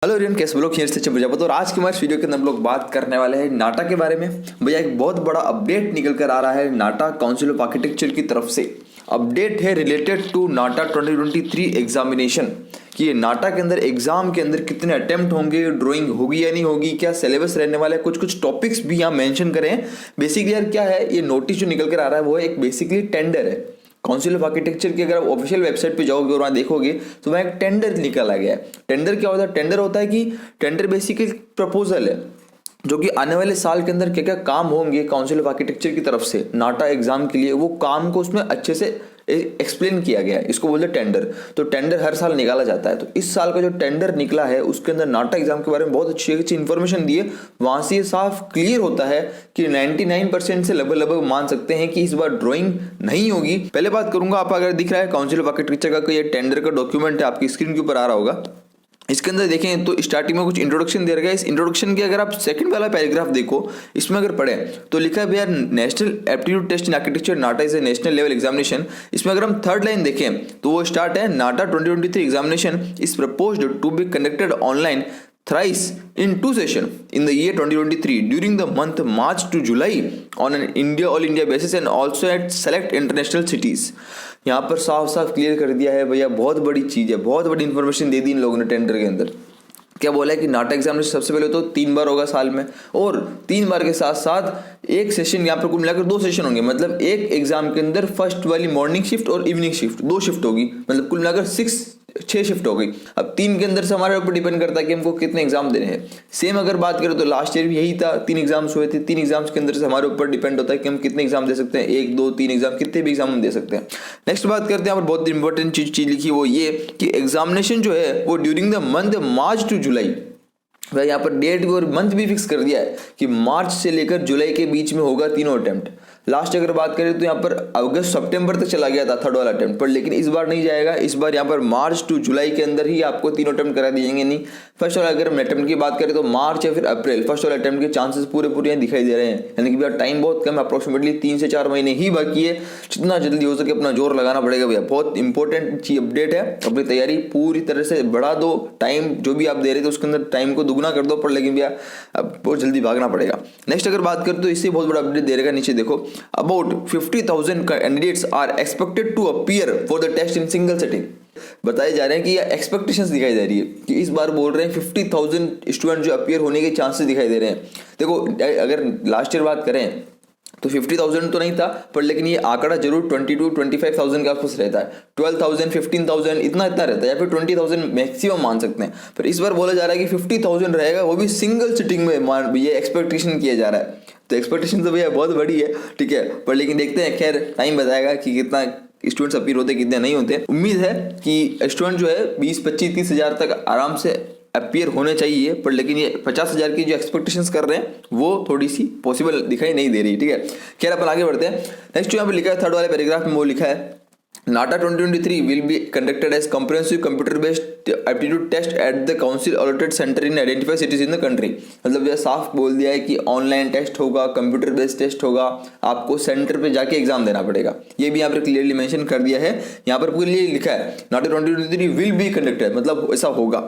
Hello everyone, कैसे लोग खीर से प्रजापति। और आज की हमारे वीडियो के अंदर हम लोग बात करने वाले हैं नाटा के बारे में। भैया एक बहुत बड़ा अपडेट निकल कर आ रहा है नाटा काउंसिल ऑफ आर्किटेक्चर की तरफ से। अपडेट है रिलेटेड टू नाटा 2023 एग्जामिनेशन कि ये नाटा के अंदर एग्जाम के अंदर कितने अटेम्प्ट होंगे, ड्राइंग होगी या नहीं होगी, क्या सिलेबस रहने वाला है, कुछ टॉपिक्स भी यहाँ मेंशन करें। बेसिकली यार क्या है, ये नोटिस जो निकल कर आ रहा है वो एक बेसिकली टेंडर है काउंसिल ऑफ आर्किटेक्चर की। अगर आप ऑफिशियल वेबसाइट पे जाओगे और वहाँ देखोगे तो वहाँ एक टेंडर निकल आ गया है। टेंडर क्या होता है? टेंडर होता है कि टेंडर बेसिकली प्रपोजल है जो कि आने वाले साल के अंदर क्या क्या काम होंगे काउंसिल ऑफ आर्किटेक्चर की तरफ से नाटा एग्जाम के लिए, वो काम को उसमें अच्छे से एक्सप्लेन किया गया है। इसको बोलते हैं टेंडर। तो टेंडर हर साल निकाला जाता है। तो इस साल का जो टेंडर निकला है उसके अंदर नाटा एग्जाम के बारे में बहुत अच्छी अच्छी इन्फॉर्मेशन दी है। वहां से ये साफ क्लियर होता है कि 99% से लगभग लगभग मान सकते हैं कि इस बार ड्राइंग नहीं होगी। पहले बात करूंगा, आप अगर दिख रहा है काउंसिल ऑफ आर्किटेक्चर का कोई ये टेंडर का डॉक्यूमेंट है, आपकी स्क्रीन के ऊपर आ रहा होगा। इसके अंदर देखें तो स्टार्टिंग में कुछ इंट्रोडक्शन दे रखा है। इस इंट्रोडक्शन के अगर आप सेकंड वाला पैराग्राफ देखो, इसमें अगर पढ़े तो लिखा है भैया national aptitude test in architecture NATA is a national level examination. इसमें अगर हम थर्ड लाइन देखें तो वो स्टार्ट है, NATA 2023 examination is proposed to be conducted online thrice in two sessions in the year 2023 during the month March to July on an all India basis and also at select international cities। यहाँ पर साफ साफ clear कर दिया है भैया, बहुत बड़ी चीज़ है, बहुत बड़ी इंफॉर्मेशन दे दी इन लोगों ने टेंडर के अंदर। क्या बोला है कि नाटा एग्जामिनेशन सबसे पहले तो 3 बार होगा साल में, और 3 बार के साथ साथ एक सेशन, यहाँ पर कुल मिलाकर 2 सेशन होंगे। मतलब एक एग्जाम के अंदर फर्स्ट वाली मॉर्निंग शिफ्ट और इवनिंग शिफ्ट 2 शिफ्ट होगी, मतलब कुल मिलाकर 6 शिफ्ट हो गई। अब 3 के अंदर से हमारे ऊपर डिपेंड करता है कि हमको कितने एग्जाम देने हैं। सेम अगर बात करें तो लास्ट ईयर भी यही था, 3 एग्जाम्स हुए थे। 3 एग्जाम्स के अंदर से हमारे ऊपर डिपेंड होता है कि हम कितने एग्जाम दे सकते हैं, 1 2 3 एग्जाम, कितने भी एग्जाम हम दे सकते हैं। नेक्स्ट बात करते हैं, यहाँ पर बहुत इंपॉर्टेंट चीज लिखी वो ये कि एग्जामिनेशन जो है वो during the month March to July, भाई यहाँ पर डेट और मंथ भी फिक्स कर दिया है कि मार्च से लेकर जुलाई के बीच में होगा तीनों अटेम्प्ट। लास्ट अगर बात करें तो यहाँ पर अगस्त सितंबर तक चला गया था थर्ड वाला अटेम्प्ट पर, लेकिन इस बार नहीं जाएगा। इस बार यहाँ पर मार्च टू जुलाई के अंदर ही आपको तीनों अटेम्प्ट करा दिए जाएंगे। नहीं, फर्स्ट वाला अगर हम अटेम्प्ट की बात करें तो मार्च या फिर अप्रैल, फर्स्ट वाला अटेम्प्ट के चांसेस पूरे यहाँ दिखाई दे रहे हैं। यानी कि भैया टाइम बहुत कम है, अप्रोक्सीमेटली 3 से 4 महीने ही बाकी है। जितना जल्दी हो सके अपना जोर लगाना पड़ेगा भैया। बहुत इंपॉर्टेंट अपडेट है, अपनी तैयारी पूरी तरह से बढ़ा दो। टाइम जो भी आप दे रहे थे उसके अंदर टाइम को दुगना कर दो, पर लेकिन भैया अब बहुत जल्दी भागना पड़ेगा। नेक्स्ट अगर बात करें तो इससे बहुत बड़ा अपडेट दे रहेगा। नीचे देखो, about 50,000 candidates are expected to appear for the test in single setting. बताए जा रहे हैं कि ये एक्सपेक्टेशंस दिखाई जा रही है कि इस बार बोल रहे हैं 50,000 स्टूडेंट जो अपीयर होने के चांसेस दिखाई दे रहे हैं। देखो अगर लास्ट ईयर बात करें तो 50,000 तो नहीं था, पर लेकिन ये आंकड़ा जरूर 22-25,000 के आसपास रहता है। 12,000 15,000 इतना रहता है, या फिर 20,000 मैक्सिमम मान सकते हैं। पर इस बार बोला जा रहा है कि 50,000 रहेगा, वो भी सिंगल सिटिंग में। ये एक्सपेक्टेशन किया जा रहा है। तो एक्सपेक्टेशन तो भैया बहुत बड़ी है, ठीक है, पर लेकिन देखते हैं, खैर टाइम बताएगा कि कितना स्टूडेंट्स अपीयर होते कितने नहीं होते। उम्मीद है कि स्टूडेंट जो है 20-25-30 हज़ार तक आराम से अपीयर होने चाहिए, पर लेकिन ये 50,000 की जो एक्सपेक्टेशंस कर रहे हैं वो थोड़ी सी पॉसिबल दिखाई नहीं दे रही, ठीक है। खैर अपन आगे बढ़ते हैं। नेक्स्ट यहाँ पे लिखा है थर्ड वाले पैराग्राफ में, वो लिखा है NATA 2023 will be conducted as comprehensive computer-based aptitude test at the council allotted center in identified cities in the country। मतलब यह साफ बोल दिया है कि ऑनलाइन टेस्ट होगा, कंप्यूटर बेस्ड टेस्ट होगा, आपको सेंटर पे जाके एग्जाम देना पड़ेगा। ये भी यहाँ पर क्लियरली मेंशन कर दिया है। यहाँ पर पूरी लिखा है नाटा 2023 will be conducted, मतलब ऐसा होगा।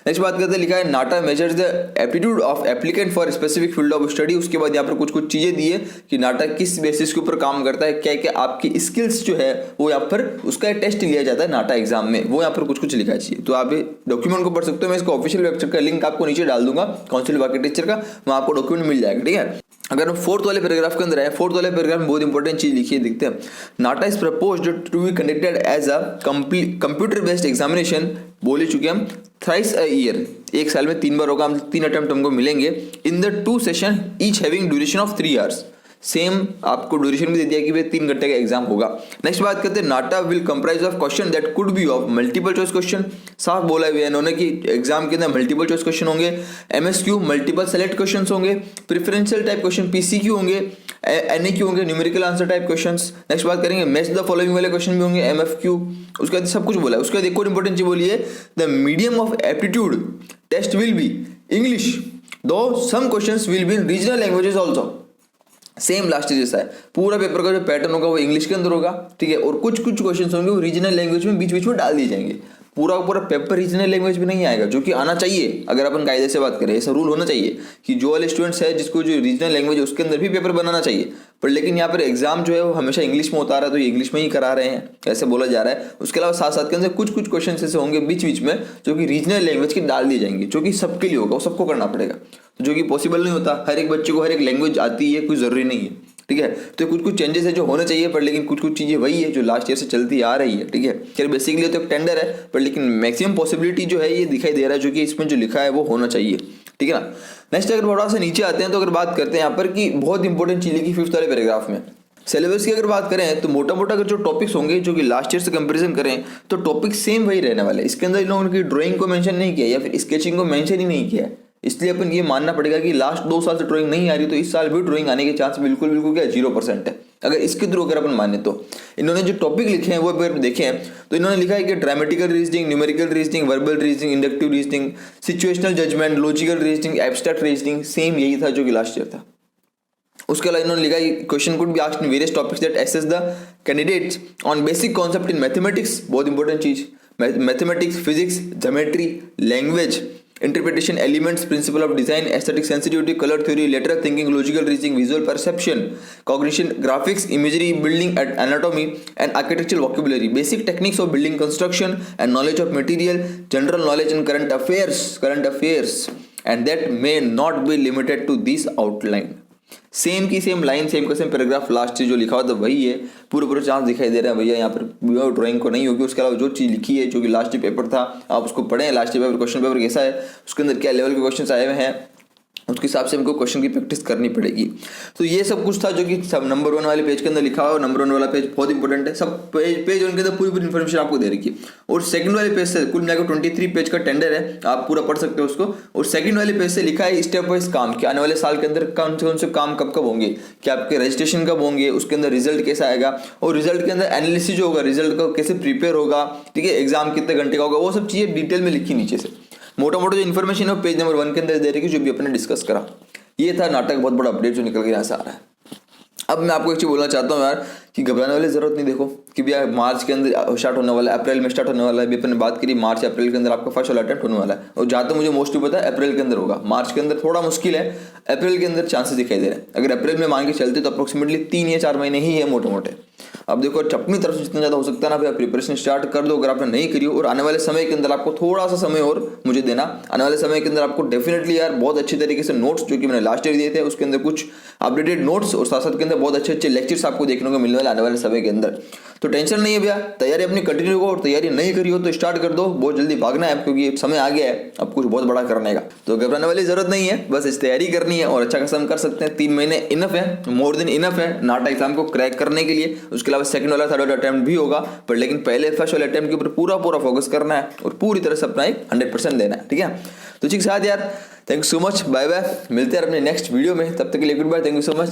नेक्स्ट बात करते हैं, लिखा है NATA measures the aptitude of applicant for specific field of study. उसके बाद यहाँ पर कुछ चीजें दी है कि नाटा किस बेसिस के ऊपर काम करता है, क्या क्या आपकी स्किल्स जो है वो यहाँ पर उसका टेस्ट लिया जाता है नाटा एग्जाम में, वो यहाँ पर कुछ लिखा चाहिए। तो आप डॉक्यूमेंट को पढ़ सकते हो। मैं इसका ऑफिशियल वेबसाइट का लिंक आपको नीचे डाल दूंगा काउंसिल ऑफ आर्किटेक्चर का, वहाँ आपको डॉक्यूमेंट मिल जाएगा, ठीक है। अगर हम फोर्थ वाले पैराग्राफ के अंदर है, फोर्थ वाले पैराग्राफ में बहुत इंपॉर्टेंट चीज लिखी है, देखते हैं। NATA is proposed to be conducted as a computer based examination, बोल चुके हम, थ्राइस अ ईयर, एक साल में 3 बार होगा, 3 अटेम्प्ट हमको मिलेंगे। In the 2 session each having duration of 3 hours. Same आपको ड्यूरेशन भी दे दिया कि भाई 3 घंटे का एग्जाम होगा। नेक्स्ट बात करते हैं, NATA will comprise of question that could be of multiple choice question. साफ बोला है इन्होंने कि एग्जाम के अंदर मल्टीपल चॉइस क्वेश्चन होंगे, एमएसक्यू मल्टीपल सेलेक्ट क्वेश्चन होंगे, प्रेफरेंशियल टाइप क्वेश्चन पीसीक्यू होंगे, एनएक्यू होंगे, numerical answer type questions. Next बात करेंगे मैच द फॉलोइंग वाले क्वेश्चन भी होंगे, एमएफक्यू। उसके बाद सब कुछ बोला है। उसके बाद एक और इंपॉर्टेंट चीज बोली है, the medium of aptitude test will be English, though some questions will be in regional languages also. Same last जैसा है, पूरा पेपर का जो पैटर्न होगा वो इंग्लिश के अंदर होगा, ठीक है, और कुछ क्वेश्चंस होंगे वो रीजनल लैंग्वेज में बीच बीच में डाल दिए जाएंगे। पूरा पूरा पेपर रीजनल लैंग्वेज में नहीं आएगा, जो कि आना चाहिए अगर अपन कायदे से बात करें। ऐसा रूल होना चाहिए कि जो वाले स्टूडेंट्स है जिसको जो रीजनल लैंग्वेज है उसके अंदर भी पेपर बनाना चाहिए, पर लेकिन यहाँ पर एग्जाम जो है वो हमेशा इंग्लिश में होता रहा है, तो ये इंग्लिश में ही करा रहे हैं ऐसे बोला जा रहा है। उसके अलावा साथ साथ के अंदर कुछ कुछ क्वेश्चन ऐसे होंगे बीच बीच में जो कि रीजनल लैंग्वेज के डाल दिए जाएंगे, जो कि सबके लिए होगा, वो सबको करना पड़ेगा, जो कि पॉसिबल नहीं होता। हर एक बच्चे को हर एक लैंग्वेज आती है, कोई जरूरी नहीं है, ठीक है। तो कुछ कुछ चेंजेस है जो होने चाहिए, पर लेकिन कुछ कुछ चीज़ें वही है जो लास्ट ईयर से चलती आ रही है, ठीक है। खैर बेसिकली तो एक टेंडर है, पर लेकिन मैक्सिमम पॉसिबिलिटी जो है ये दिखाई दे रहा है, जो कि इसमें जो लिखा है वो होना चाहिए, ठीक है ना। नेक्स्ट अगर थोड़ा सा नीचे आते हैं तो अगर बात करते हैं यहाँ पर कि बहुत इंपॉर्टेंट चीज़ लिखी 5th वाले पैराग्राफ में। सिलेबस की अगर बात करें तो मोटा मोटा अगर जो टॉपिक्स होंगे जो कि लास्ट ईयर से कंपैरिजन करें तो टॉपिक सेम वही रहने वाले। इसके अंदर इन लोगों ने ड्राइंग को मेंशन नहीं किया या फिर स्केचिंग को मेंशन ही नहीं किया है, इसलिए अपन ये मानना पड़ेगा कि लास्ट 2 साल से ड्राइंग नहीं आ रही तो इस साल भी ड्राइंग आने के चांस बिल्कुल बिल्कुल क्या 0% है। अगर इसके थ्रू अगर अपन माने तो इन्होंने जो टॉपिक लिखे हैं वो अगर देखें तो इन्होंने लिखा है कि dramatical reasoning, numerical reasoning, verbal reasoning, inductive reasoning, situational judgement, logical reasoning, abstract reasoning, same यही था जो कि लास्ट ईयर था। उसके अलावा इन्होंने लिखा है question could be asked in various topics that assess the candidates on basic concept in mathematics, बहुत इंपॉर्टेंट चीज, mathematics, physics, geometry, language, interpretation, elements, principle of design, aesthetic sensitivity, colour theory, lateral thinking, logical reasoning, visual perception, cognition, graphics, imagery, building anatomy and architectural vocabulary, basic techniques of building construction and knowledge of material, general knowledge in current affairs and that may not be limited to this outline. Same की same line, same का same paragraph last से जो लिखा हुआ था वही है, पूरे चांस दिखाई दे रहा है भैया यहाँ पर ड्राइंग को नहीं होगी। उसके अलावा जो चीज़ लिखी है जो कि लास्ट पेपर था आप उसको पढ़ें, लास्ट पेपर क्वेश्चन पेपर कैसा है, उसके अंदर क्या लेवल के क्वेश्चन आए हुए हैं, उसके हिसाब से हमको क्वेश्चन की प्रैक्टिस करनी पड़ेगी। तो ये सब कुछ था जो कि सब नंबर 1 वाले पेज के अंदर लिखा हुआ है, और नंबर 1 वाला पेज बहुत इंपॉर्टेंट है। सब पेज उनके अंदर पूरी इन्फॉर्मेशन आपको दे रखी है। और सेकंड वाले पेज से कुल मिलाकर 23 पेज का टेंडर है, आप पूरा पढ़ सकते हो उसको। और सेकंड वाले पेज से लिखा है स्टेप वाइज काम कि आने वाले साल के अंदर कौन से काम कब कब होंगे, कि आपके रजिस्ट्रेशन कब होंगे, उसके अंदर रिजल्ट कैसा आएगा, और रिजल्ट के अंदर एनालिसिस जो होगा रिजल्ट का कैसे प्रिपेयर होगा, ठीक है, एग्जाम कितने घंटे का होगा, वो सब चीज़ें डिटेल में लिखी नीचे से। मोटा मोटा जो इन्फॉर्मेशन है पेज नंबर 1 के अंदर दे रही है, जो भी अपने डिस्कस करा। ये था नाटक, बहुत बड़ा अपडेट जो निकल के यहाँ से आ रहा है। अब मैं आपको एक चीज़ बोलना चाहता हूँ यार कि घबराने वाली जरूरत नहीं। देखो कि भैया मार्च के अंदर स्टार्ट होने वाला है, अप्रैल में स्टार्ट होने वाला है। अभी अपन ने बात करी मार्च अप्रैल के अंदर आपका फर्स्ट वाला अटेम्प्ट होने वाला है, और जहाँ तक मुझे मोस्टली पता है अप्रैल के अंदर होगा। मार्च के अंदर थोड़ा मुश्किल है, अप्रैल के अंदर चांसेस दिखाई दे रहे हैं। अगर अप्रैल में मान के चलते तो अप्रोक्सीमेटली 3 या 4 महीने ही है मोटे मोटे। अब देखो अपनी तरफ से जितना ज़्यादा हो सकता है ना भैया प्रिपरेशन स्टार्ट कर दो, अगर आपने नहीं करी हो। और आने वाले समय के अंदर आपको थोड़ा सा समय और मुझे देना, आने वाले समय के अंदर आपको डेफिनेटली यार बहुत अच्छी तरीके से नोट्स जो कि मैंने लास्ट ईयर दिए थे उसके अंदर कुछ अपडेटेड नोट्स और साथ साथ के अंदर बहुत अच्छे अच्छे लेक्चर्स आपको देखने को मिलने वाले आने वाले समय के अंदर। तो टेंशन नहीं है भैया, तैयारी अपनी कंटिन्यू करो, और तैयारी नहीं करी हो तो स्टार्ट कर दो, बहुत जल्दी भागना है क्योंकि समय आ गया है अब कुछ बहुत बड़ा करने का। तो घबराने वाली जरूरत नहीं है, बस इस तैयारी करनी है और अच्छा खासा हम कर सकते हैं। 3 महीने इनफ है, मोर देन इनफ है नाटा एग्जाम को क्रैक करने के लिए। उसके अलावा सेकंड वाला थर्ड वाला अटेम्प्ट भी होगा, पर लेकिन पहले फर्स्ट वाले अटेम्प्ट के ऊपर पूरा फोकस करना है और पूरी तरह से अपना एक 100% देना है, ठीक है। तो ठीक साथ यार, thank you so much, bye bye, मिलते हैं अपने नेक्स्ट वीडियो में, तब तक के लिए goodbye, thank you so much.